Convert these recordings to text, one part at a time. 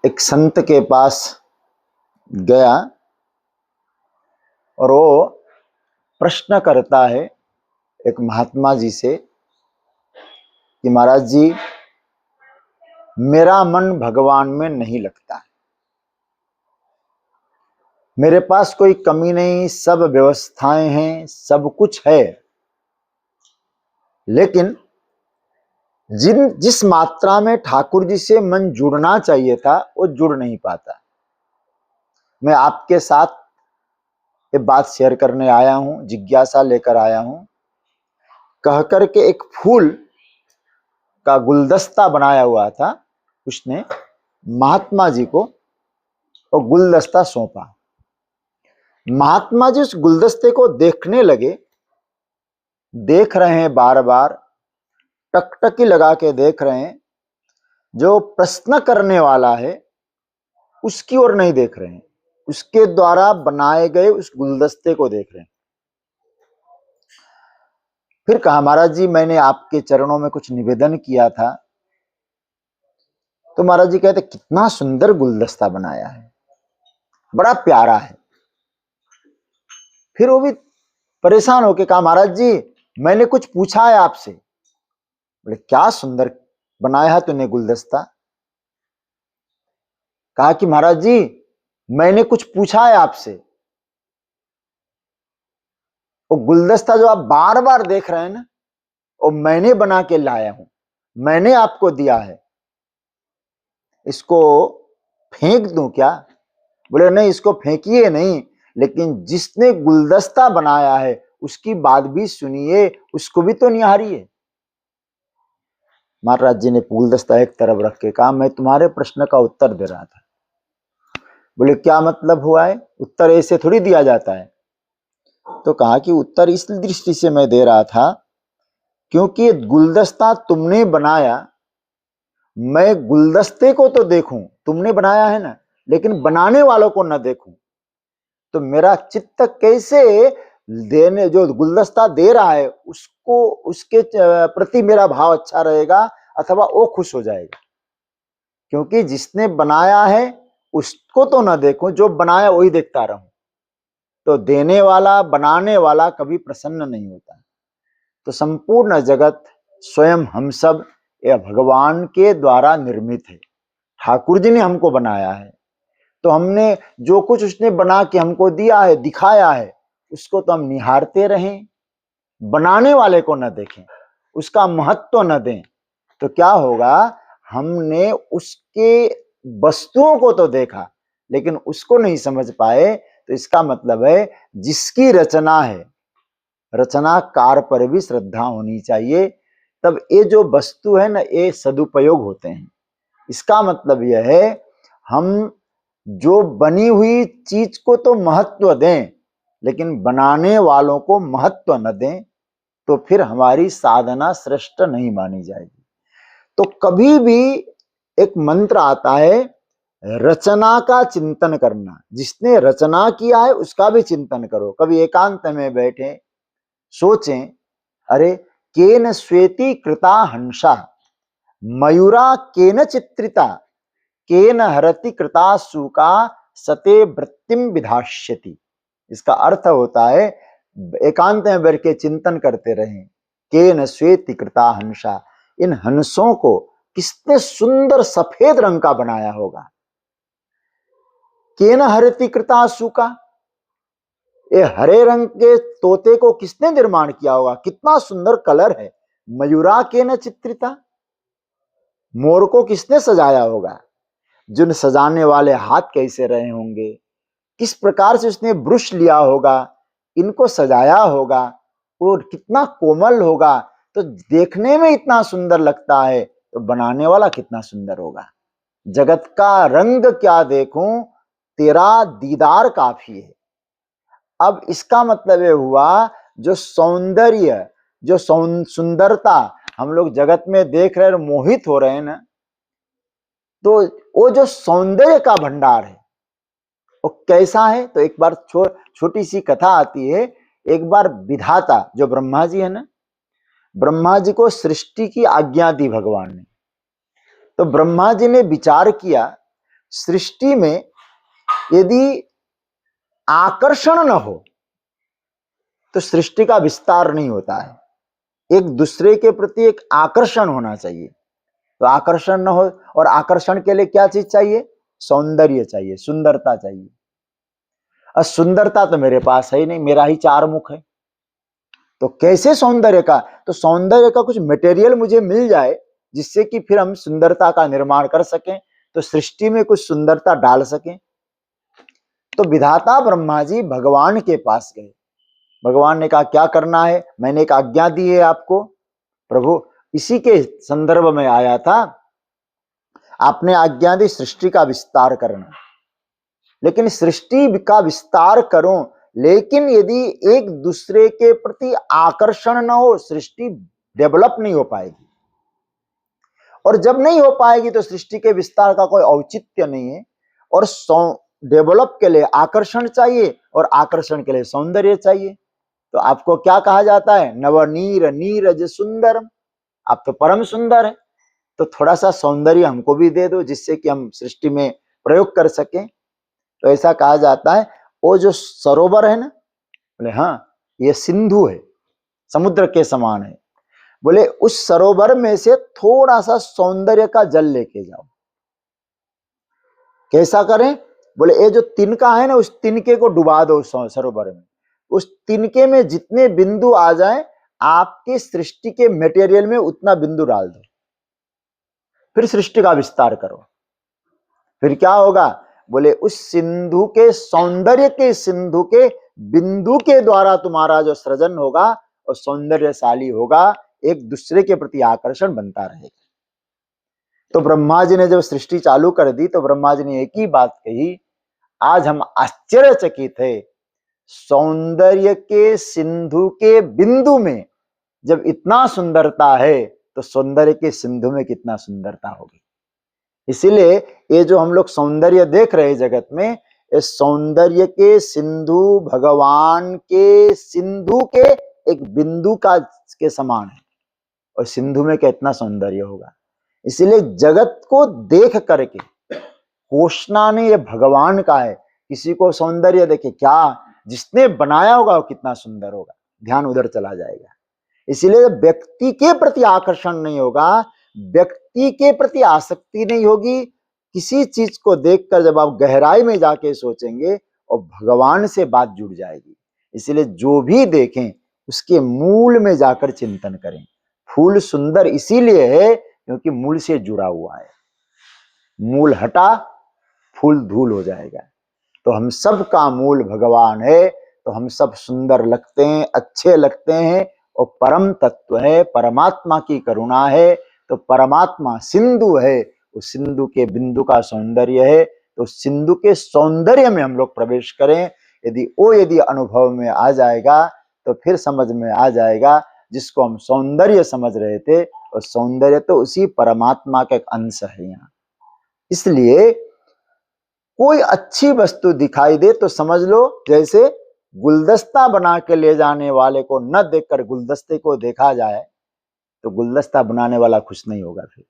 एक संत के पास गया और वो प्रश्न करता है एक महात्मा जी से कि महाराज जी, मेरा मन भगवान में नहीं लगता, मेरे पास कोई कमी नहीं, सब व्यवस्थाएं हैं, सब कुछ है, लेकिन जिस मात्रा में ठाकुर जी से मन जुड़ना चाहिए था वो जुड़ नहीं पाता। मैं आपके साथ ये बात शेयर करने आया हूं, जिज्ञासा लेकर आया हूं। कहकर के एक फूल का गुलदस्ता बनाया हुआ था, उसने महात्मा जी को वो गुलदस्ता सौंपा। महात्मा जी उस गुलदस्ते को देखने लगे, देख रहे हैं, बार बार टकटकी लगा के देख रहे हैं। जो प्रश्न करने वाला है उसकी ओर नहीं देख रहे हैं, उसके द्वारा बनाए गए उस गुलदस्ते को देख रहे हैं। फिर कहा, महाराज जी, मैंने आपके चरणों में कुछ निवेदन किया था। तो महाराज जी कहते, कितना सुंदर गुलदस्ता बनाया है, बड़ा प्यारा है। फिर वो भी परेशान होके कहा, महाराज जी, मैंने कुछ पूछा है आपसे। बोले, क्या सुंदर बनाया है तूने गुलदस्ता। कहा कि महाराज जी, मैंने कुछ पूछा है आपसे। वो गुलदस्ता जो आप बार बार देख रहे हैं ना, वो मैंने बना के लाया हूं, मैंने आपको दिया है, इसको फेंक दूं क्या। बोले, नहीं, इसको फेंकिए नहीं, लेकिन जिसने गुलदस्ता बनाया है उसकी बात भी सुनिए, उसको भी तो निहारिए। महाराज जी ने गुलदस्ता एक तरफ रख के कहा, मैं तुम्हारे प्रश्न का उत्तर दे रहा था। बोले, क्या मतलब हुआ है, उत्तर ऐसे थोड़ी दिया जाता है। तो कहा कि उत्तर इस दृष्टि से मैं दे रहा था क्योंकि गुलदस्ता तुमने बनाया, मैं गुलदस्ते को तो देखूं, तुमने बनाया है ना, लेकिन बनाने वालों को न देखूं, तो मेरा चित्त कैसे देने, जो गुलदस्ता दे रहा है उसको, उसके प्रति मेरा भाव अच्छा रहेगा अथवा वो खुश हो जाएगा। क्योंकि जिसने बनाया है उसको तो न देखूं, जो बनाया वही देखता रहूं, तो देने वाला, बनाने वाला कभी प्रसन्न नहीं होता। तो संपूर्ण जगत स्वयं हम सब यह भगवान के द्वारा निर्मित है। ठाकुर जी ने हमको बनाया है, तो हमने जो कुछ उसने बना के हमको दिया है, दिखाया है, उसको तो हम निहारते रहें, बनाने वाले को न देखें, उसका महत्व न दें, तो क्या होगा, हमने उसके वस्तुओं को तो देखा लेकिन उसको नहीं समझ पाए। तो इसका मतलब है जिसकी रचना है, रचनाकार पर भी श्रद्धा होनी चाहिए, तब ये जो वस्तु है ना, ये सदुपयोग होते हैं। इसका मतलब यह है, हम जो बनी हुई चीज को तो महत्व दें, लेकिन बनाने वालों को महत्व न दें, तो फिर हमारी साधना श्रेष्ठ नहीं मानी जाएगी। तो कभी भी एक मंत्र आता है, रचना का चिंतन करना। जिसने रचना किया है उसका भी चिंतन करो। कभी एकांत में बैठे सोचें, अरे केन श्वेति कृता हंसा, मयूरा केन चित्रिता, केन हरति कृता सूका, सते वृत्तिम विधास्यति। इसका अर्थ होता है, एकांत में बैठ के चिंतन करते रहें, केन श्वेति कृता हंसा, इन हंसों को किसने सुंदर सफेद रंग का बनाया होगा। केन हरति कृता सूका, ये हरे रंग के तोते को किसने निर्माण किया होगा, कितना सुंदर कलर है। मयूरा केन चित्रिता, मोर को किसने सजाया होगा, जिन सजाने वाले हाथ कैसे रहे होंगे, किस प्रकार से उसने ब्रश लिया होगा, इनको सजाया होगा, और कितना कोमल होगा। तो देखने में इतना सुंदर लगता है, तो बनाने वाला कितना सुंदर होगा। जगत का रंग क्या देखूं, तेरा दीदार काफी है। अब इसका मतलब ये हुआ, जो सौंदर्य, जो सुंदरता हम लोग जगत में देख रहे हैं, मोहित हो रहे हैं ना, तो वो जो सौंदर्य का भंडार है वो कैसा है। तो एक बार छोटी सी कथा आती है। एक बार विधाता जो ब्रह्मा जी है ना, ब्रह्मा जी को सृष्टि की आज्ञा दी भगवान ने। तो ब्रह्मा जी ने विचार किया, सृष्टि में यदि आकर्षण न हो तो सृष्टि का विस्तार नहीं होता है। एक दूसरे के प्रति एक आकर्षण होना चाहिए। तो आकर्षण न हो, और आकर्षण के लिए क्या चीज चाहिए? सौंदर्य चाहिए, सुंदरता चाहिए। और सुंदरता तो मेरे पास है ही नहीं, मेरा ही 4 मुख है। तो कैसे सौंदर्य का? तो सौंदर्य का कुछ मटेरियल मुझे मिल जाए जिससे कि फिर हम सुंदरता का निर्माण कर सकें, तो सृष्टि में कुछ सुंदरता डाल सकें। तो विधाता ब्रह्मा जी भगवान के पास गए। भगवान ने कहा क्या करना है? मैंने एक आज्ञा दी है आपको प्रभु। इसी के संदर्भ में आया था। आपने आज्ञा दी सृष्टि का विस्तार करना, लेकिन सृष्टि का विस्तार करो, लेकिन यदि एक दूसरे के प्रति आकर्षण न हो, सृष्टि डेवलप नहीं हो पाएगी। और जब नहीं हो पाएगी तो सृष्टि के विस्तार का कोई औचित्य नहीं है। और डेवलप के लिए आकर्षण चाहिए, और आकर्षण के लिए सौंदर्य चाहिए। तो आपको क्या कहा जाता है? नवनीर नीरज सुंदरम। आप तो परम सुंदर है, तो थोड़ा सा सौंदर्य हमको भी दे दो जिससे कि हम सृष्टि में प्रयोग कर सकें। तो ऐसा कहा जाता है। वो जो सरोवर है ना, बोले हाँ ये सिंधु है, समुद्र के समान है। बोले उस सरोवर में से थोड़ा सा सौंदर्य का जल लेके जाओ। कैसा करें? बोले ये जो तिनका है ना, उस तिनके को डुबा दो सरोवर में। उस तिनके में जितने बिंदु आ जाए, आपके सृष्टि के मटेरियल में उतना बिंदु डाल दो, फिर सृष्टि का विस्तार करो। फिर क्या होगा? बोले उस सिंधु के सौंदर्य के, सिंधु के बिंदु के द्वारा तुम्हारा जो सृजन होगा और सौंदर्यशाली होगा, एक दूसरे के प्रति आकर्षण बनता रहेगा। तो ब्रह्मा जी ने जब सृष्टि चालू कर दी तो ब्रह्मा जी ने एक ही बात कही, आज हम आश्चर्यचकित है। सौंदर्य के सिंधु के बिंदु में जब इतना सुंदरता है, तो सौंदर्य के सिंधु में कितना सुंदरता होगी। इसीलिए ये जो हम लोग सौंदर्य देख रहे हैं जगत में, इस सौंदर्य के सिंधु भगवान के सिंधु के एक बिंदु का के समान है। और सिंधु में कितना सौंदर्य होगा। इसीलिए जगत को देख करके कोषना ने ये भगवान का है। किसी को सौंदर्य देखे, क्या जिसने बनाया होगा वो कितना सुंदर होगा, ध्यान उधर चला जाएगा। इसीलिए व्यक्ति के प्रति आकर्षण नहीं होगा, व्यक्ति के प्रति आसक्ति नहीं होगी। किसी चीज को देखकर जब आप गहराई में जाके सोचेंगे और भगवान से बात जुड़ जाएगी। इसलिए जो भी देखें उसके मूल में जाकर चिंतन करें। फूल सुंदर इसीलिए है क्योंकि मूल से जुड़ा हुआ है। मूल हटा फूल धूल हो जाएगा। तो हम सब का मूल भगवान है, तो हम सब सुंदर लगते हैं, अच्छे लगते हैं। और परम तत्व है, परमात्मा की करुणा है। तो परमात्मा सिंधु है, उस सिंधु के बिंदु का सौंदर्य है। तो सिंधु के सौंदर्य में हम लोग प्रवेश करें। यदि अनुभव में आ जाएगा तो फिर समझ में आ जाएगा जिसको हम सौंदर्य समझ रहे थे, और सौंदर्य तो उसी परमात्मा का एक अंश है यहाँ। इसलिए कोई अच्छी वस्तु दिखाई दे तो समझ लो जैसे गुलदस्ता बना के ले जाने वाले को न देखकर गुलदस्ते को देखा जाए तो गुलदस्ता बनाने वाला खुश नहीं होगा। फिर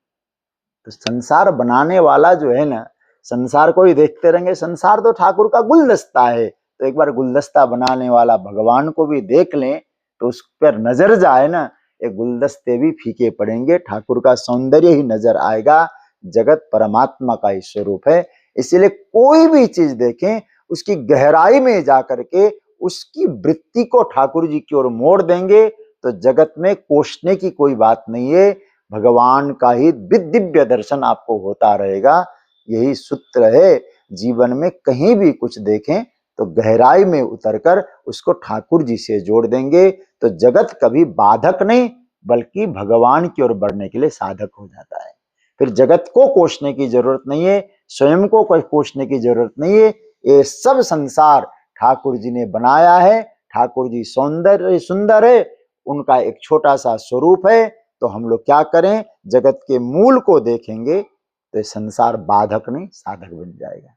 तो संसार बनाने वाला जो है ना, संसार को ही देखते रहेंगे, संसार तो ठाकुर का गुलदस्ता है। तो एक बार गुलदस्ता बनाने वाला भगवान को भी देख लें तो उस पर नजर जाए ना, ये गुलदस्ते भी फीके पड़ेंगे, ठाकुर का सौंदर्य ही नजर आएगा। जगत परमात्मा का ही स्वरूप है। इसलिए कोई भी चीज देखें उसकी गहराई में जाकर के उसकी वृत्ति को ठाकुर जी की ओर मोड़ देंगे तो जगत में कोसने की कोई बात नहीं है। भगवान का ही दिव्य दर्शन आपको होता रहेगा। यही सूत्र है। जीवन में कहीं भी कुछ देखें तो गहराई में उतरकर उसको ठाकुर जी से जोड़ देंगे तो जगत कभी बाधक नहीं बल्कि भगवान की ओर बढ़ने के लिए साधक हो जाता है। फिर जगत को कोसने की जरूरत नहीं है, स्वयं को कोई कोसने की जरूरत नहीं है। ये सब संसार ठाकुर जी ने बनाया है। ठाकुर जी सौंदर्य सुंदर है, उनका एक छोटा सा स्वरूप है। तो हम लोग क्या करें? जगत के मूल को देखेंगे तो संसार बाधक नहीं साधक बन जाएगा।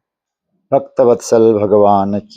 भक्तवत्सल भगवान की